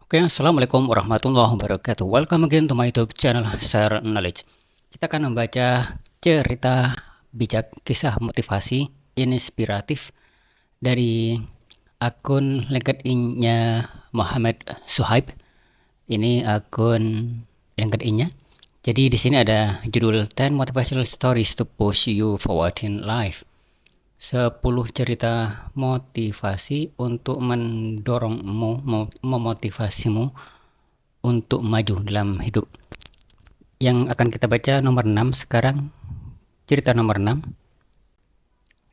Oke, assalamualaikum warahmatullahi wabarakatuh. Welcome again to my YouTube channel Share Knowledge. Kita akan membaca cerita bijak, kisah motivasi inspiratif dari akun LinkedIn-nya Muhammad Suhaib. Ini akun LinkedIn-nya. Jadi di sini ada judul 10 Motivational Stories to Push You Forward in Life. 10 cerita motivasi untuk mendorongmu, memotivasimu untuk maju dalam hidup. Yang akan kita baca nomor 6 sekarang, cerita nomor 6.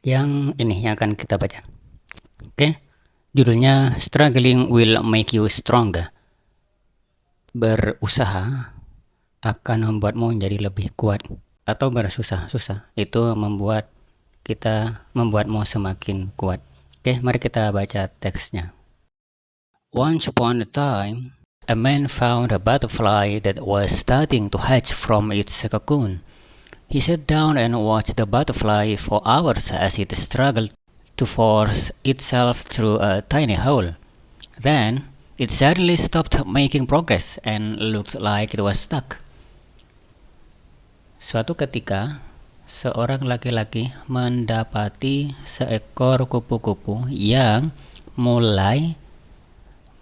Yang ini yang akan kita baca. Oke. Judulnya Struggling Will Make You Stronger. Berusaha akan membuatmu menjadi lebih kuat, atau bersusah-susah itu membuatmu semakin kuat. Oke, mari kita baca teksnya. Once upon a time, a man found a butterfly that was starting to hatch from its cocoon. He sat down and watched the butterfly for hours as it struggled to force itself through a tiny hole. Then, it suddenly stopped making progress and looked like it was stuck. Suatu ketika, seorang laki-laki mendapati seekor kupu-kupu yang mulai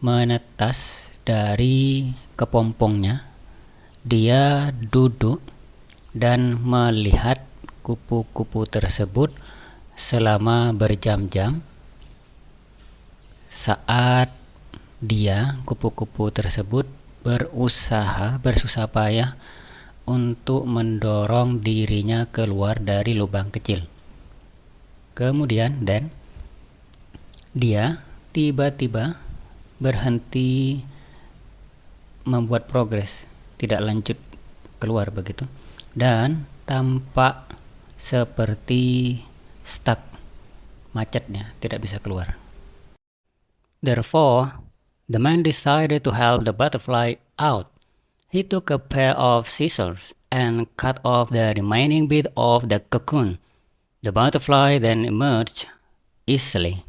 menetas dari kepompongnya. Dia duduk dan melihat kupu-kupu tersebut selama berjam-jam. Saat kupu-kupu tersebut bersusah payah untuk mendorong dirinya keluar dari lubang kecil. Kemudian dia tiba-tiba berhenti membuat progres, tidak lanjut keluar begitu, dan tampak seperti stuck, macetnya, tidak bisa keluar. Therefore, the man decided to help the butterfly out. He took a pair of scissors and cut off the remaining bit of the cocoon. The butterfly then emerged easily.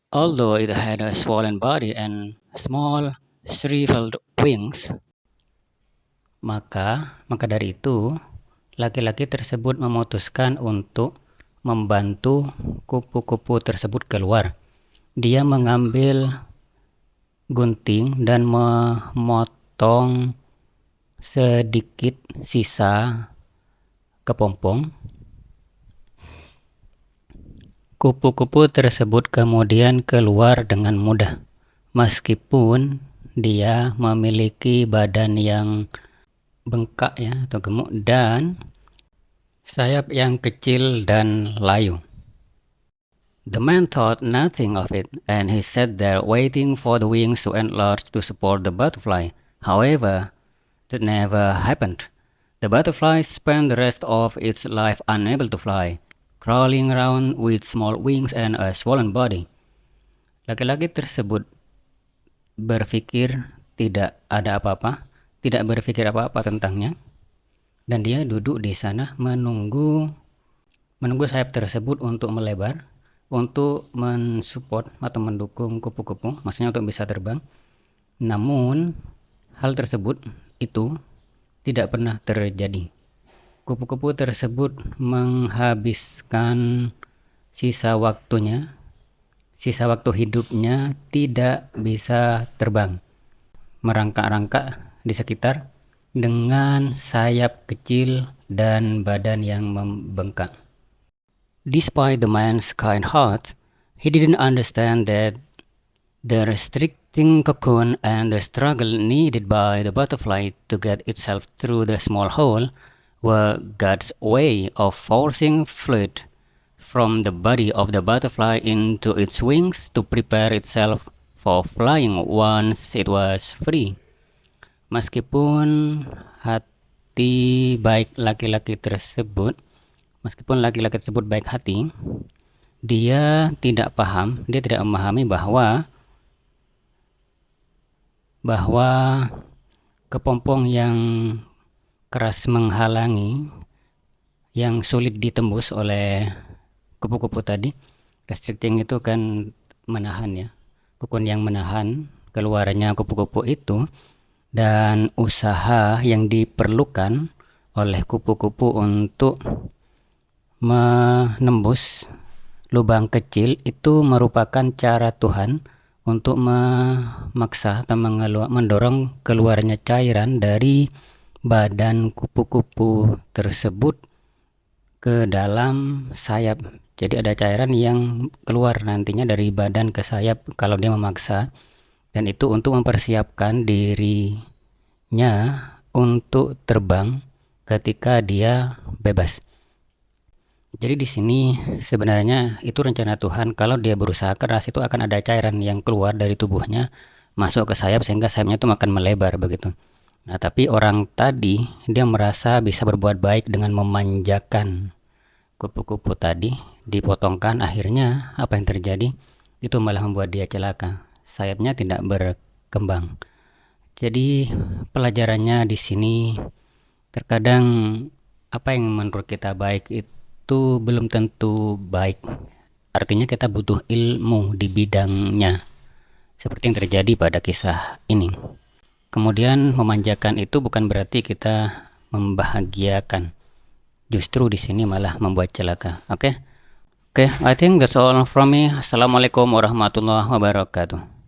Although it had a swollen body and small shriveled wings, maka dari itu laki-laki tersebut memutuskan untuk membantu kupu-kupu tersebut keluar. Dia mengambil gunting dan memotong sedikit sisa kepompong. Kupu-kupu tersebut kemudian keluar dengan mudah, meskipun dia memiliki badan yang bengkak atau gemuk dan sayap yang kecil dan layu. The man thought nothing of it, and he sat there waiting for the wings to enlarge to support the butterfly. However, that never happened. The butterfly spent the rest of its life unable to fly, crawling around with small wings and a swollen body. Laki-laki tersebut tidak berpikir apa-apa tentangnya, dan dia duduk di sana menunggu sayap tersebut untuk melebar, untuk mensupport atau mendukung kupu-kupu, maksudnya untuk bisa terbang. Namun hal tersebut itu tidak pernah terjadi. Kupu-kupu tersebut menghabiskan sisa waktu hidupnya tidak bisa terbang, merangkak-rangkak di sekitar dengan sayap kecil dan badan yang membengkak. Despite the man's kind heart, he didn't understand that the restricting cocoon and the struggle needed by the butterfly to get itself through the small hole were God's way of forcing fluid from the body of the butterfly into its wings to prepare itself for flying once it was free. Meskipun laki-laki tersebut baik hati, dia tidak memahami bahwa kepompong yang keras menghalangi, yang sulit ditembus oleh kupu-kupu tadi. Restricting itu kan menahan, cocoon yang menahan keluarnya kupu-kupu itu dan usaha yang diperlukan oleh kupu-kupu untuk menembus lubang kecil itu merupakan cara Tuhan untuk memaksa atau mendorong keluarnya cairan dari badan kupu-kupu tersebut ke dalam sayap. Jadi ada cairan yang keluar nantinya dari badan ke sayap kalau dia memaksa, dan itu untuk mempersiapkan dirinya untuk terbang ketika dia bebas. Jadi di sini sebenarnya itu rencana Tuhan, kalau dia berusaha keras itu akan ada cairan yang keluar dari tubuhnya masuk ke sayap sehingga sayapnya itu akan melebar begitu. Nah, tapi orang tadi dia merasa bisa berbuat baik dengan memanjakan kupu-kupu tadi, dipotongkan. Akhirnya apa yang terjadi? Itu malah membuat dia celaka. Sayapnya tidak berkembang. Jadi pelajarannya di sini, terkadang apa yang menurut kita baik itu belum tentu baik. Artinya kita butuh ilmu di bidangnya. Seperti yang terjadi pada kisah ini. Kemudian memanjakan itu bukan berarti kita membahagiakan. Justru di sini malah membuat celaka. Oke? Oke, I think that's all from me. Assalamualaikum warahmatullahi wabarakatuh.